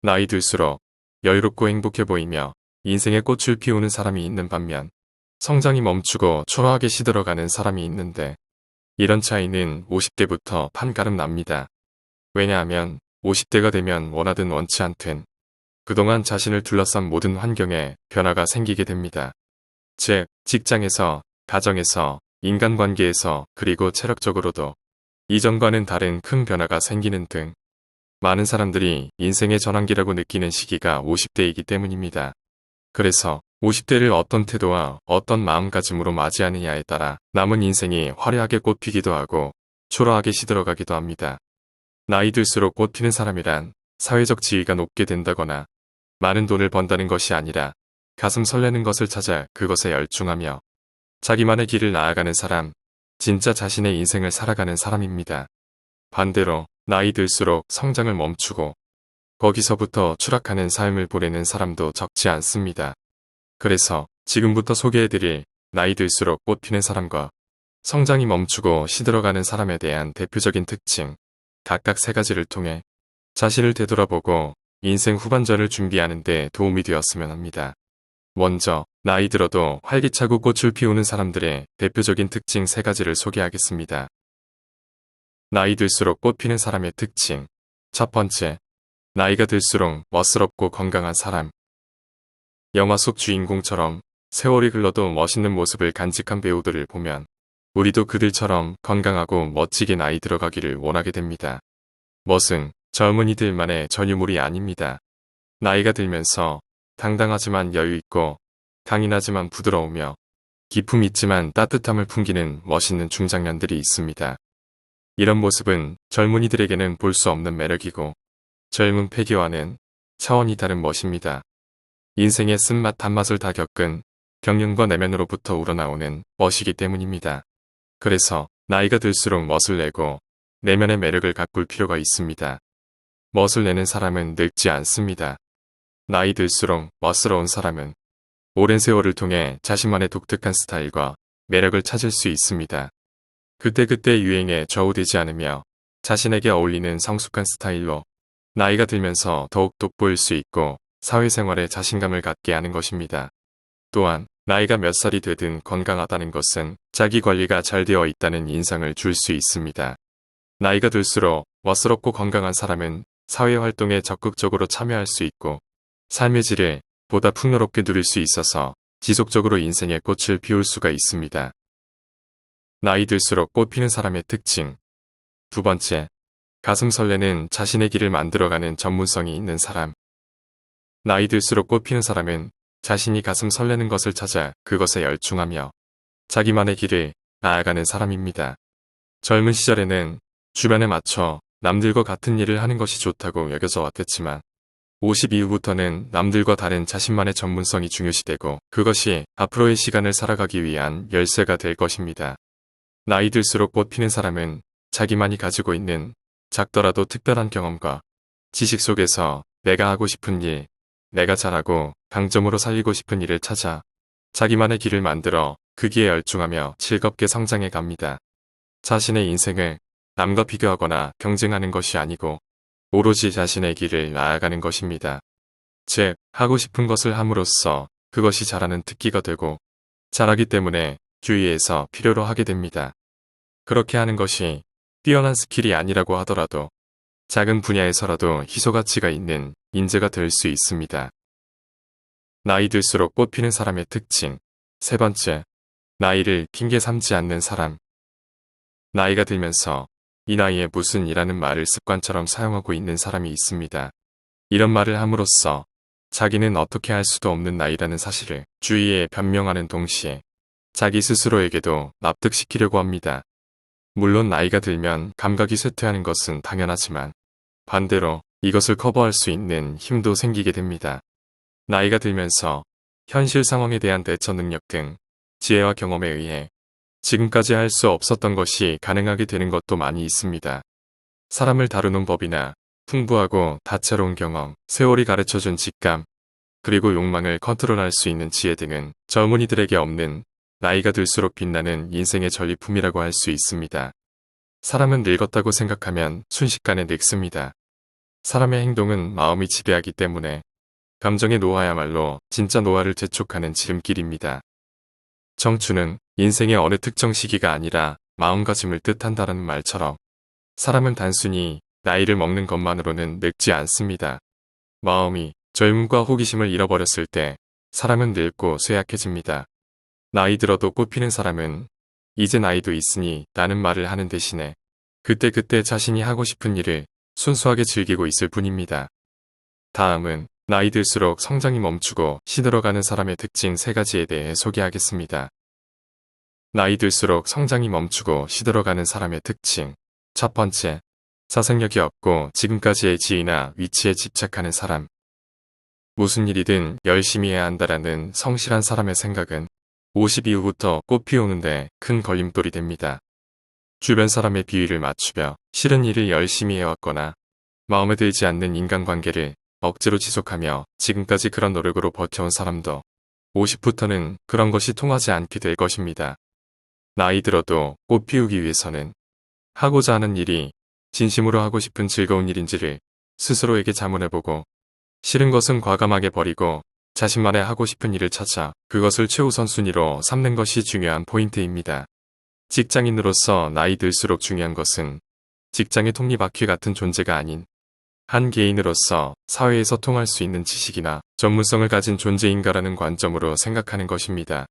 나이 들수록 여유롭고 행복해 보이며 인생의 꽃을 피우는 사람이 있는 반면 성장이 멈추고 초라하게 시들어가는 사람이 있는데 이런 차이는 50대부터 판가름 납니다. 왜냐하면 50대가 되면 원하든 원치 않든 그동안 자신을 둘러싼 모든 환경에 변화가 생기게 됩니다. 즉, 직장에서, 가정에서, 인간관계에서 그리고 체력적으로도 이전과는 다른 큰 변화가 생기는 등 많은 사람들이 인생의 전환기라고 느끼는 시기가 50대이기 때문입니다. 그래서 50대를 어떤 태도와 어떤 마음가짐으로 맞이하느냐에 따라 남은 인생이 화려하게 꽃피기도 하고 초라하게 시들어가기도 합니다. 나이 들수록 꽃피는 사람이란 사회적 지위가 높게 된다거나 많은 돈을 번다는 것이 아니라 가슴 설레는 것을 찾아 그것에 열중하며 자기만의 길을 나아가는 사람, 진짜 자신의 인생을 살아가는 사람입니다. 반대로 나이 들수록 성장을 멈추고 거기서부터 추락하는 삶을 보내는 사람도 적지 않습니다. 그래서 지금부터 소개해드릴 나이 들수록 꽃피는 사람과 성장이 멈추고 시들어가는 사람에 대한 대표적인 특징, 각각 세 가지를 통해 자신을 되돌아보고 인생 후반전을 준비하는 데 도움이 되었으면 합니다. 먼저 나이 들어도 활기차고 꽃을 피우는 사람들의 대표적인 특징 세 가지를 소개하겠습니다. 나이 들수록 꽃피는 사람의 특징. 첫 번째, 나이가 들수록 멋스럽고 건강한 사람. 영화 속 주인공처럼 세월이 흘러도 멋있는 모습을 간직한 배우들을 보면 우리도 그들처럼 건강하고 멋지게 나이 들어가기를 원하게 됩니다. 멋은 젊은이들만의 전유물이 아닙니다. 나이가 들면서 당당하지만 여유있고 강인하지만 부드러우며 기품 있지만 따뜻함을 풍기는 멋있는 중장년들이 있습니다. 이런 모습은 젊은이들에게는 볼 수 없는 매력이고 젊은 패기와는 차원이 다른 멋입니다. 인생의 쓴맛 단맛을 다 겪은 경륜과 내면으로부터 우러나오는 멋이기 때문입니다. 그래서 나이가 들수록 멋을 내고 내면의 매력을 가꿀 필요가 있습니다. 멋을 내는 사람은 늙지 않습니다. 나이 들수록 멋스러운 사람은 오랜 세월을 통해 자신만의 독특한 스타일과 매력을 찾을 수 있습니다. 그때그때 유행에 좌우되지 않으며 자신에게 어울리는 성숙한 스타일로 나이가 들면서 더욱 돋보일 수 있고 사회생활에 자신감을 갖게 하는 것입니다. 또한 나이가 몇 살이 되든 건강하다는 것은 자기 관리가 잘 되어 있다는 인상을 줄 수 있습니다. 나이가 들수록 멋스럽고 건강한 사람은 사회활동에 적극적으로 참여할 수 있고 삶의 질을 보다 풍요롭게 누릴 수 있어서 지속적으로 인생의 꽃을 피울 수가 있습니다. 나이 들수록 꽃피는 사람의 특징. 두 번째, 가슴 설레는 자신의 길을 만들어가는 전문성이 있는 사람. 나이 들수록 꽃피는 사람은 자신이 가슴 설레는 것을 찾아 그것에 열중하며 자기만의 길을 나아가는 사람입니다. 젊은 시절에는 주변에 맞춰 남들과 같은 일을 하는 것이 좋다고 여겨져 왔겠지만 50 이후부터는 남들과 다른 자신만의 전문성이 중요시되고 그것이 앞으로의 시간을 살아가기 위한 열쇠가 될 것입니다. 나이 들수록 꽃피는 사람은 자기만이 가지고 있는 작더라도 특별한 경험과 지식 속에서 내가 하고 싶은 일, 내가 잘하고 강점으로 살리고 싶은 일을 찾아 자기만의 길을 만들어 거기에 열중하며 즐겁게 성장해 갑니다. 자신의 인생을 남과 비교하거나 경쟁하는 것이 아니고 오로지 자신의 길을 나아가는 것입니다. 즉, 하고 싶은 것을 함으로써 그것이 잘하는 특기가 되고 잘하기 때문에 주위에서 필요로 하게 됩니다. 그렇게 하는 것이 뛰어난 스킬이 아니라고 하더라도 작은 분야에서라도 희소가치가 있는 인재가 될 수 있습니다. 나이 들수록 꽃피는 사람의 특징. 세 번째, 나이를 핑계 삼지 않는 사람. 나이가 들면서 이 나이에 무슨 이라는 말을 습관처럼 사용하고 있는 사람이 있습니다. 이런 말을 함으로써 자기는 어떻게 할 수도 없는 나이라는 사실을 주위에 변명하는 동시에 자기 스스로에게도 납득시키려고 합니다. 물론 나이가 들면 감각이 쇠퇴하는 것은 당연하지만 반대로 이것을 커버할 수 있는 힘도 생기게 됩니다. 나이가 들면서 현실 상황에 대한 대처 능력 등 지혜와 경험에 의해 지금까지 할 수 없었던 것이 가능하게 되는 것도 많이 있습니다. 사람을 다루는 법이나 풍부하고 다채로운 경험, 세월이 가르쳐준 직감, 그리고 욕망을 컨트롤할 수 있는 지혜 등은 젊은이들에게 없는 나이가 들수록 빛나는 인생의 전리품이라고 할 수 있습니다. 사람은 늙었다고 생각하면 순식간에 늙습니다. 사람의 행동은 마음이 지배하기 때문에 감정의 노화야말로 진짜 노화를 재촉하는 지름길입니다. 청춘은 인생의 어느 특정 시기가 아니라 마음가짐을 뜻한다는 말처럼 사람은 단순히 나이를 먹는 것만으로는 늙지 않습니다. 마음이 젊음과 호기심을 잃어버렸을 때 사람은 늙고 쇠약해집니다. 나이 들어도 꽃피는 사람은 이제 나이도 있으니 라는 말을 하는 대신에 그때그때 자신이 하고 싶은 일을 순수하게 즐기고 있을 뿐입니다. 다음은 나이 들수록 성장이 멈추고 시들어가는 사람의 특징 3가지에 대해 소개하겠습니다. 나이 들수록 성장이 멈추고 시들어가는 사람의 특징. 첫 번째, 사생력이 없고 지금까지의 지위나 위치에 집착하는 사람. 무슨 일이든 열심히 해야 한다라는 성실한 사람의 생각은 50 이후부터 꽃 피우는데 큰 걸림돌이 됩니다. 주변 사람의 비위를 맞추며 싫은 일을 열심히 해왔거나 마음에 들지 않는 인간관계를 억지로 지속하며 지금까지 그런 노력으로 버텨온 사람도 50부터는 그런 것이 통하지 않게 될 것입니다. 나이 들어도 꽃 피우기 위해서는 하고자 하는 일이 진심으로 하고 싶은 즐거운 일인지를 스스로에게 자문해보고 싫은 것은 과감하게 버리고 자신만의 하고 싶은 일을 찾아 그것을 최우선 순위로 삼는 것이 중요한 포인트입니다. 직장인으로서 나이 들수록 중요한 것은 직장의 톱니바퀴 같은 존재가 아닌 한 개인으로서 사회에서 통할 수 있는 지식이나 전문성을 가진 존재인가라는 관점으로 생각하는 것입니다.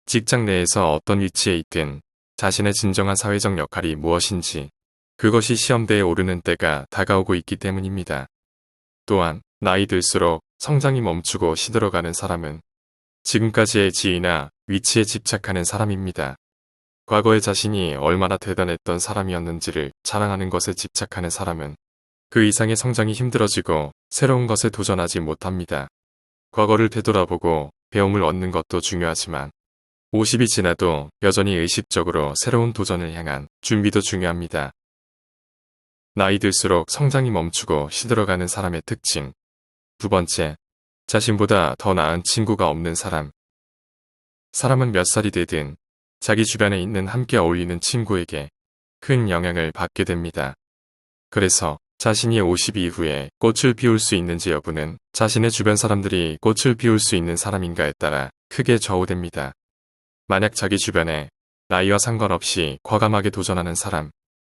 직장 내에서 어떤 위치에 있든 자신의 진정한 사회적 역할이 무엇인지 그것이 시험대에 오르는 때가 다가오고 있기 때문입니다. 또한 나이 들수록 성장이 멈추고 시들어가는 사람은 지금까지의 지위나 위치에 집착하는 사람입니다. 과거의 자신이 얼마나 대단했던 사람이었는지를 자랑하는 것에 집착하는 사람은 그 이상의 성장이 힘들어지고 새로운 것에 도전하지 못합니다. 과거를 되돌아보고 배움을 얻는 것도 중요하지만 50이 지나도 여전히 의식적으로 새로운 도전을 향한 준비도 중요합니다. 나이 들수록 성장이 멈추고 시들어가는 사람의 특징. 두 번째, 자신보다 더 나은 친구가 없는 사람. 사람은 몇 살이 되든 자기 주변에 있는 함께 어울리는 친구에게 큰 영향을 받게 됩니다. 그래서 자신이 50 이후에 꽃을 피울 수 있는지 여부는 자신의 주변 사람들이 꽃을 피울 수 있는 사람인가에 따라 크게 좌우됩니다. 만약 자기 주변에 나이와 상관없이 과감하게 도전하는 사람,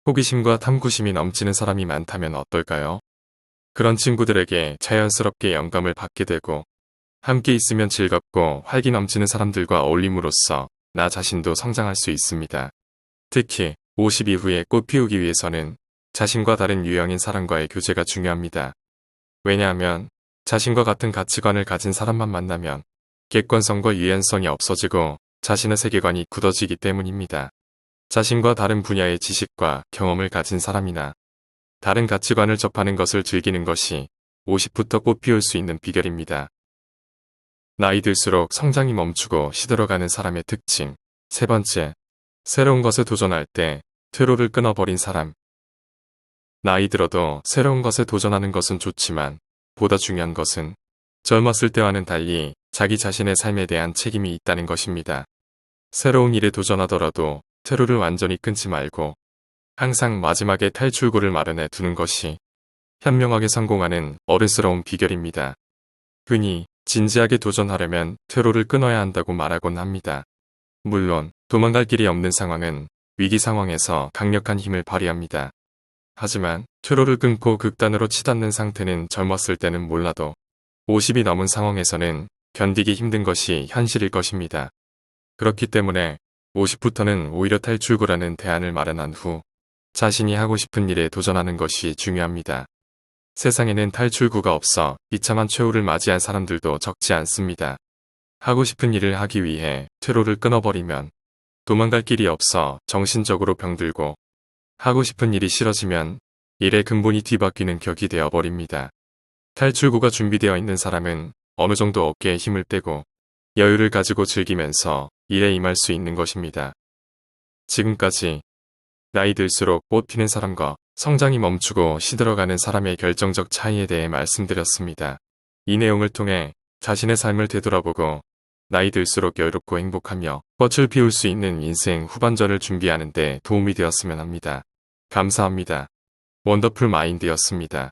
호기심과 탐구심이 넘치는 사람이 많다면 어떨까요? 그런 친구들에게 자연스럽게 영감을 받게 되고 함께 있으면 즐겁고 활기 넘치는 사람들과 어울림으로써 나 자신도 성장할 수 있습니다. 특히 50 이후에 꽃 피우기 위해서는 자신과 다른 유형인 사람과의 교제가 중요합니다. 왜냐하면 자신과 같은 가치관을 가진 사람만 만나면 객관성과 유연성이 없어지고 자신의 세계관이 굳어지기 때문입니다. 자신과 다른 분야의 지식과 경험을 가진 사람이나 다른 가치관을 접하는 것을 즐기는 것이 50부터 꽃 피울 수 있는 비결입니다. 나이 들수록 성장이 멈추고 시들어가는 사람의 특징. 세 번째, 새로운 것에 도전할 때 퇴로를 끊어버린 사람. 나이 들어도 새로운 것에 도전하는 것은 좋지만 보다 중요한 것은 젊었을 때와는 달리 자기 자신의 삶에 대한 책임이 있다는 것입니다. 새로운 일에 도전하더라도 퇴로를 완전히 끊지 말고 항상 마지막에 탈출구를 마련해 두는 것이 현명하게 성공하는 어른스러운 비결입니다. 흔히 진지하게 도전하려면 퇴로를 끊어야 한다고 말하곤 합니다. 물론 도망갈 길이 없는 상황은 위기 상황에서 강력한 힘을 발휘합니다. 하지만 퇴로를 끊고 극단으로 치닫는 상태는 젊었을 때는 몰라도 50이 넘은 상황에서는 견디기 힘든 것이 현실일 것입니다. 그렇기 때문에 50부터는 오히려 탈출구라는 대안을 마련한 후 자신이 하고 싶은 일에 도전하는 것이 중요합니다. 세상에는 탈출구가 없어 비참한 최후를 맞이한 사람들도 적지 않습니다. 하고 싶은 일을 하기 위해 퇴로를 끊어버리면 도망갈 길이 없어 정신적으로 병들고 하고 싶은 일이 싫어지면 일의 근본이 뒤바뀌는 격이 되어버립니다. 탈출구가 준비되어 있는 사람은 어느 정도 어깨에 힘을 빼고 여유를 가지고 즐기면서 일에 임할 수 있는 것입니다. 지금까지 나이 들수록 꽃 피는 사람과 성장이 멈추고 시들어가는 사람의 결정적 차이에 대해 말씀드렸습니다. 이 내용을 통해 자신의 삶을 되돌아보고 나이 들수록 여유롭고 행복하며 꽃을 피울 수 있는 인생 후반전을 준비하는 데 도움이 되었으면 합니다. 감사합니다. 원더풀 마인드였습니다.